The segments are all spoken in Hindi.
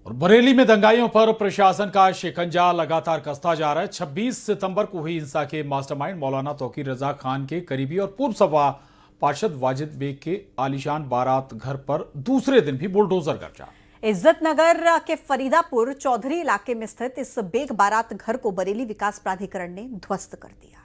और बरेली में दंगाइयों पर प्रशासन का शिकंजा लगातार कसता जा रहा है। 26 सितंबर को हुई हिंसा के मास्टरमाइंड मौलाना तौकीर रजा खान के करीबी और पूर्व सभा पार्षद वाजिद बेग के आलीशान बारात घर पर दूसरे दिन भी बुलडोजर गर्जा। इज्जत नगर के फरीदापुर चौधरी इलाके में स्थित इस बेग बारात घर को बरेली विकास प्राधिकरण ने ध्वस्त कर दिया।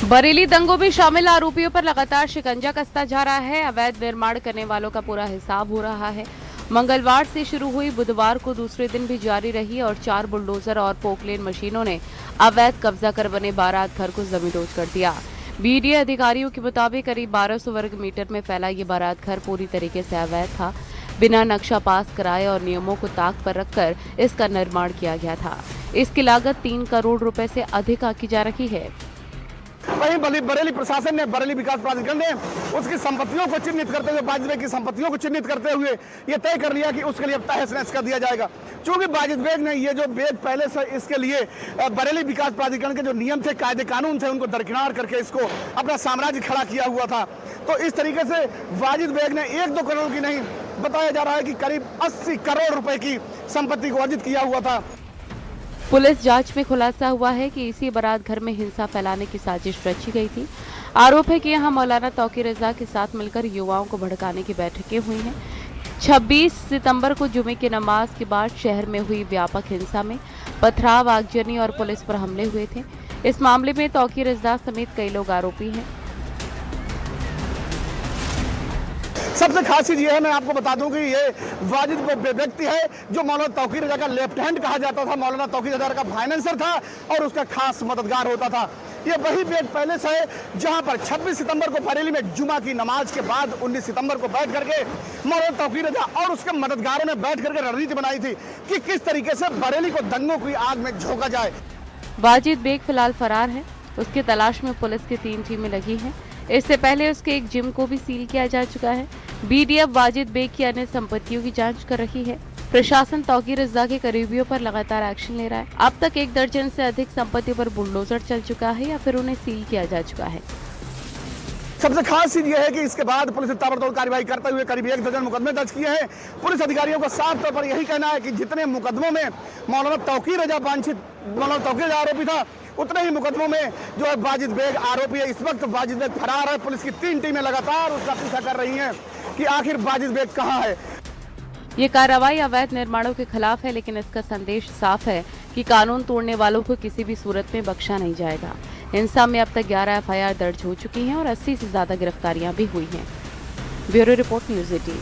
बरेली दंगों में शामिल आरोपियों पर लगातार शिकंजा कसता जा रहा है। अवैध निर्माण करने वालों का पूरा हिसाब हो रहा है। मंगलवार से शुरू हुई बुधवार को दूसरे दिन भी जारी रही और 4 बुलडोजर और पोकलेन मशीनों ने अवैध कब्जा कर बने बारात घर को जमींदोज कर दिया। बीडीए अधिकारियों के मुताबिक करीब 1200 वर्ग मीटर में फैला ये बारात घर पूरी तरीके से अवैध था। बिना नक्शा पास कराए और नियमों को ताक पर रखकर इसका निर्माण किया गया था। इसकी लागत 3 करोड़ रुपए से अधिक आंकी जा रही है। वहीं बरेली प्रशासन ने, बरेली विकास प्राधिकरण ने उसकी संपत्तियों को चिन्हित करते हुए, वाजिद बेग की संपत्तियों को चिन्हित करते हुए ये तय कर लिया कि उसके लिए तहस नहस कर दिया जाएगा। चूंकि वाजिद बेग ने ये जो बेग पहले से इसके लिए बरेली विकास प्राधिकरण के जो नियम थे, कायदे कानून थे, उनको दरकिनार करके इसको अपना साम्राज्य खड़ा किया हुआ था। तो इस तरीके से वाजिद बेग ने 1-2 करोड़ की नहीं, बताया जा रहा है कि करीब 80 करोड़ रुपए की संपत्ति को अर्जित किया हुआ था। पुलिस जांच में खुलासा हुआ है कि इसी बारात घर में हिंसा फैलाने की साजिश रची गई थी। आरोप है कि यहां मौलाना तौकीर रजा के साथ मिलकर युवाओं को भड़काने की बैठकें हुई हैं। 26 सितंबर को जुमे की नमाज के बाद शहर में हुई व्यापक हिंसा में पथराव, आगजनी और पुलिस पर हमले हुए थे। इस मामले में तौकीर रजा समेत कई लोग आरोपी हैं। सबसे खास चीज ये है, मैं आपको बता दूं कि ये वाजिद व्यक्ति है जो मौलाना तौकीर रजा का लेफ्ट हैंड कहा जाता था, मौलाना तौकीर रजा का फाइनेंसर था और उसका खास मददगार होता था। ये वही बेग पैलेस है जहां पर 26 सितंबर को बरेली में जुमा की नमाज के बाद 19 सितंबर को बैठ करके मौलाना तौकीर रजा और उसके मददगारों ने बैठ करके रणनीति बनाई थी कि किस तरीके से बरेली को दंगों की आग में झोंका जाए। वाजिद बेग फिलहाल फरार है। उसकी तलाश में पुलिस की 3 टीमें लगी हैं। इससे पहले उसके एक जिम को भी सील किया जा चुका है। बीडीएफ वाजिद बेग की अन्य संपत्तियों की जांच कर रही है। प्रशासन तौकीर रजा के करीबियों पर लगातार एक्शन ले रहा है। अब तक 1 दर्जन से अधिक संपत्तियों पर बुलडोजर चल चुका है या फिर उन्हें सील किया जा चुका है। सबसे खास चीज यह है कि इसके बाद पुलिस ने ताबड़तोड़ कार्रवाई करते हुए करीब 1 दर्जन मुकदमे दर्ज किए हैं। पुलिस अधिकारियों का साफ तौर पर यही कहना है कि जितने मुकदमों में मौलाना तौकीर रजा वांछित मौलाना तौकीर रजा आरोपी था, उतने ही मुकदमों में जो है वाजिद बेग आरोपी है। इस वक्त वाजिद बेग फरार है। पुलिस की 3 टीमें लगातार उसका पीछा कर रही हैं कि आखिर वाजिद बेग कहां है। ये कार्रवाई अवैध निर्माणों के खिलाफ है, लेकिन इसका संदेश साफ है कि कानून तोड़ने वालों को किसी भी सूरत में बख्शा नहीं जाएगा। हिंसा में अब तक 11 एफआईआर दर्ज हो चुकी हैं और 80 से ज्यादा गिरफ्तारियां भी हुई हैं। Bureau report, news 18।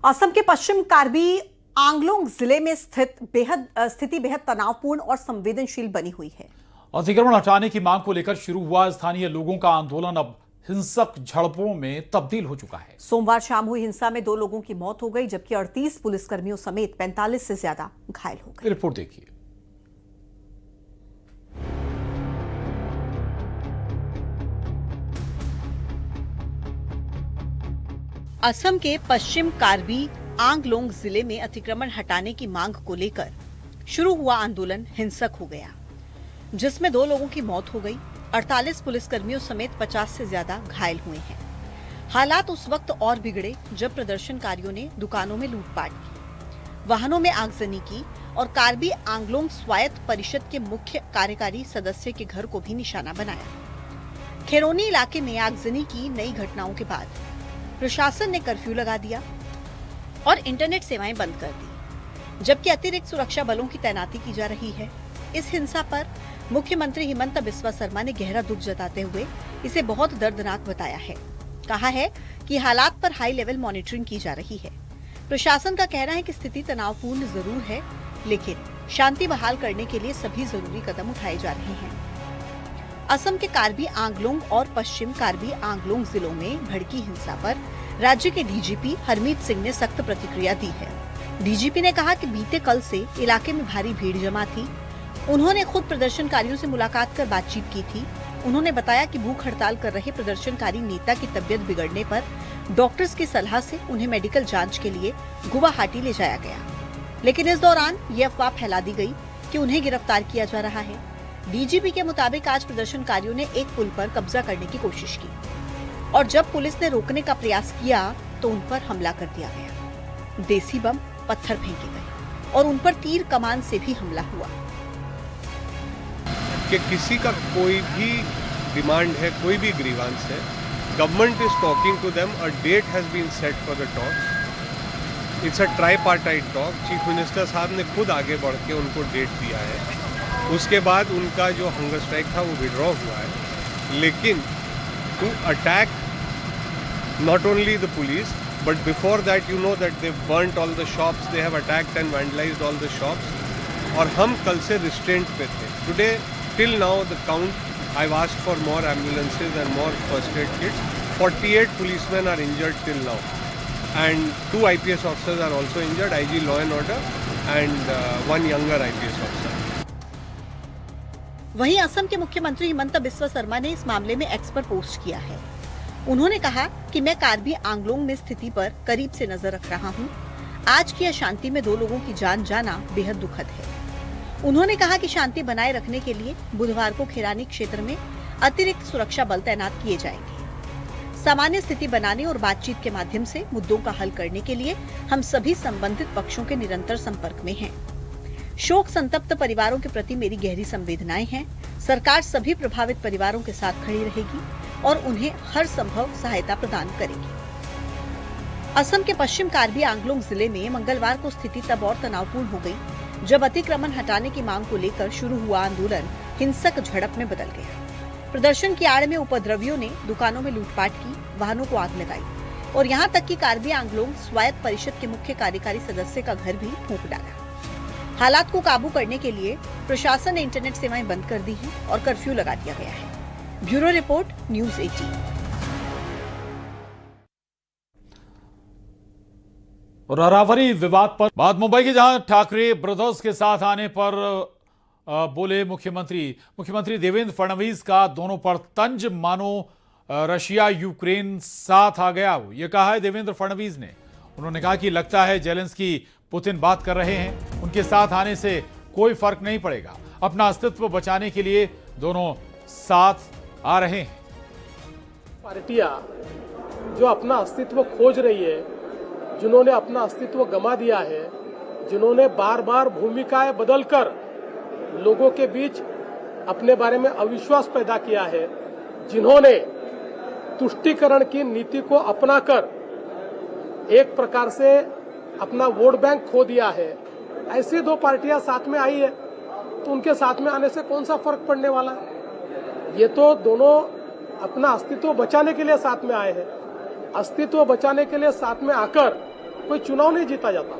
असम के पश्चिम कार्बी आंगलोंग जिले में स्थिति बेहद तनावपूर्ण और संवेदनशील बनी हुई है। अतिक्रमण हटाने की मांग को लेकर शुरू हुआ स्थानीय लोगों का आंदोलन अब हिंसक झड़पों में तब्दील हो चुका है। सोमवार शाम हुई हिंसा में 2 लोगों की मौत हो गई, जबकि 38 पुलिसकर्मियों समेत 45 से ज्यादा घायल हो गए। रिपोर्ट देखिए। असम के पश्चिम कार्बी आंगलोंग जिले में अतिक्रमण हटाने की मांग को लेकर शुरू हुआ आंदोलन हिंसक हो गया, जिसमें 2 लोगों की मौत हो गई। 48 पुलिसकर्मियों समेत 50 से ज्यादा घायल हुए हैं। हालात उस वक्त और बिगड़े जब प्रदर्शनकारियों ने दुकानों में लूटपाट की, वाहनों में आगजनी की और कार्बी आंगलोंग स्वायत्त परिषद के मुख्य कार्यकारी सदस्य के घर को भी निशाना बनाया। खैरोनी इलाके में आगजनी की नई घटनाओं के बाद प्रशासन ने कर्फ्यू लगा दिया और इंटरनेट सेवाएं बंद कर दी, जबकि अतिरिक्त सुरक्षा बलों की तैनाती की जा रही है। इस हिंसा पर मुख्यमंत्री हिमंता बिस्वा शर्मा ने गहरा दुख जताते हुए इसे बहुत दर्दनाक बताया है। कहा है कि हालात पर हाई लेवल मॉनिटरिंग की जा रही है। प्रशासन का कहना है कि स्थिति तनावपूर्ण जरूर है, लेकिन शांति बहाल करने के लिए सभी जरूरी कदम उठाए जा रहे हैं। असम के कार्बी आंगलोंग और पश्चिम कार्बी आंगलोंग जिलों में भड़की हिंसा पर राज्य के डीजीपी हरमीत सिंह ने सख्त प्रतिक्रिया दी है। डीजीपी ने कहा कि बीते कल से इलाके में भारी भीड़ जमा थी। उन्होंने खुद प्रदर्शनकारियों से मुलाकात कर बातचीत की थी। उन्होंने बताया कि भूख हड़ताल कर रहे प्रदर्शनकारी नेता की तबीयत बिगड़ने पर डॉक्टर्स की सलाह से उन्हें मेडिकल जांच के लिए गुवाहाटी ले जाया गया, लेकिन इस दौरान ये अफवाह फैला दी गई कि उन्हें गिरफ्तार किया जा रहा है। डीजीपी के मुताबिक आज प्रदर्शनकारियों ने एक पुल पर कब्जा करने की कोशिश की और जब पुलिस ने रोकने का प्रयास किया तो उन पर हमला कर दिया गया। देसी बम, पत्थर फेंके गए और उन पर तीर कमान से भी हमला हुआ। कि किसी का कोई भी डिमांड है, कोई भी ग्रीवांस है, government is talking to them, a date has been set for the talks. It's a tripartite talk. Chief minister साहब ने खुद आगे बढ़ के उनको डेट दिया है। उसके बाद उनका जो हंगर स्ट्राइक था वो विड्रॉ हुआ है, लेकिन to attack not only the police but before that you know that they burnt all the shops, they have attacked and vandalised all the shops. और हम कल से रिस्ट्रेंट पे थे। Today till now the count I asked for more ambulances and more first aid kits. 48 policemen are injured till now and 2 IPS officers are also injured, IG law and order and one younger IPS officer. वहीं असम के मुख्यमंत्री हिमंता बिस्वा शर्मा ने इस मामले में एक्स पर पोस्ट किया है। उन्होंने कहा कि मैं कार्बी आंगलोंग में स्थिति पर करीब से नजर रख रहा हूं। आज की अशांति में 2 लोगों की जान जाना बेहद दुखद है। उन्होंने कहा कि शांति बनाए रखने के लिए बुधवार को खिरानी क्षेत्र में अतिरिक्त सुरक्षा बल तैनात किए जाएंगे। सामान्य स्थिति बनाने और बातचीत के माध्यम से मुद्दों का हल करने के लिए हम सभी संबंधित पक्षों के निरंतर संपर्क में हैं। शोक संतप्त परिवारों के प्रति मेरी गहरी संवेदनाएं हैं। सरकार सभी प्रभावित परिवारों के साथ खड़ी रहेगी और उन्हें हर संभव सहायता प्रदान करेगी। असम के पश्चिम कार्बी आंगलोंग जिले में मंगलवार को स्थिति तब और तनावपूर्ण हो गई जब अतिक्रमण हटाने की मांग को लेकर शुरू हुआ आंदोलन हिंसक झड़प में बदल गया। प्रदर्शन की आड़ में उपद्रवियों ने दुकानों में लूटपाट की, वाहनों को आग लगाई और यहां तक कि कार्बी आंगलोंग स्वायत्त परिषद के मुख्य कार्यकारी सदस्य का घर भी फूंक डाला। हालात को काबू करने के लिए प्रशासन ने इंटरनेट सेवाएं बंद कर दी हैं और कर्फ्यू लगा दिया गया है। Bureau report, news 18। और अरावली विवाद पर बात मुंबई के, जहां ठाकरे ब्रदर्स के साथ आने पर बोले मुख्यमंत्री देवेंद्र फडणवीस का दोनों पर तंज, मानो रशिया यूक्रेन साथ आ गया। ये कहा है देवेंद्र फडणवीस ने। उन्होंने कहा कि लगता है जेलेंस्की पुतिन बात कर रहे हैं, उनके साथ आने से कोई फर्क नहीं पड़ेगा। अपना अस्तित्व बचाने के लिए दोनों साथ आ रहे हैं। पार्टियां जो अपना अस्तित्व खोज रही है, जिन्होंने अपना अस्तित्व गंवा दिया है, जिन्होंने बार बार भूमिकाएं बदलकर लोगों के बीच अपने बारे में अविश्वास पैदा किया है, जिन्होंने तुष्टीकरण की नीति को अपनाकर एक प्रकार से अपना वोट बैंक खो दिया है, ऐसी 2 पार्टियां साथ में आई है तो उनके साथ में आने से कौन सा फर्क पड़ने वाला है। ये तो दोनों अपना अस्तित्व बचाने के लिए साथ में आए हैं। अस्तित्व बचाने के लिए साथ में आकर कोई चुनाव नहीं जीता जाता।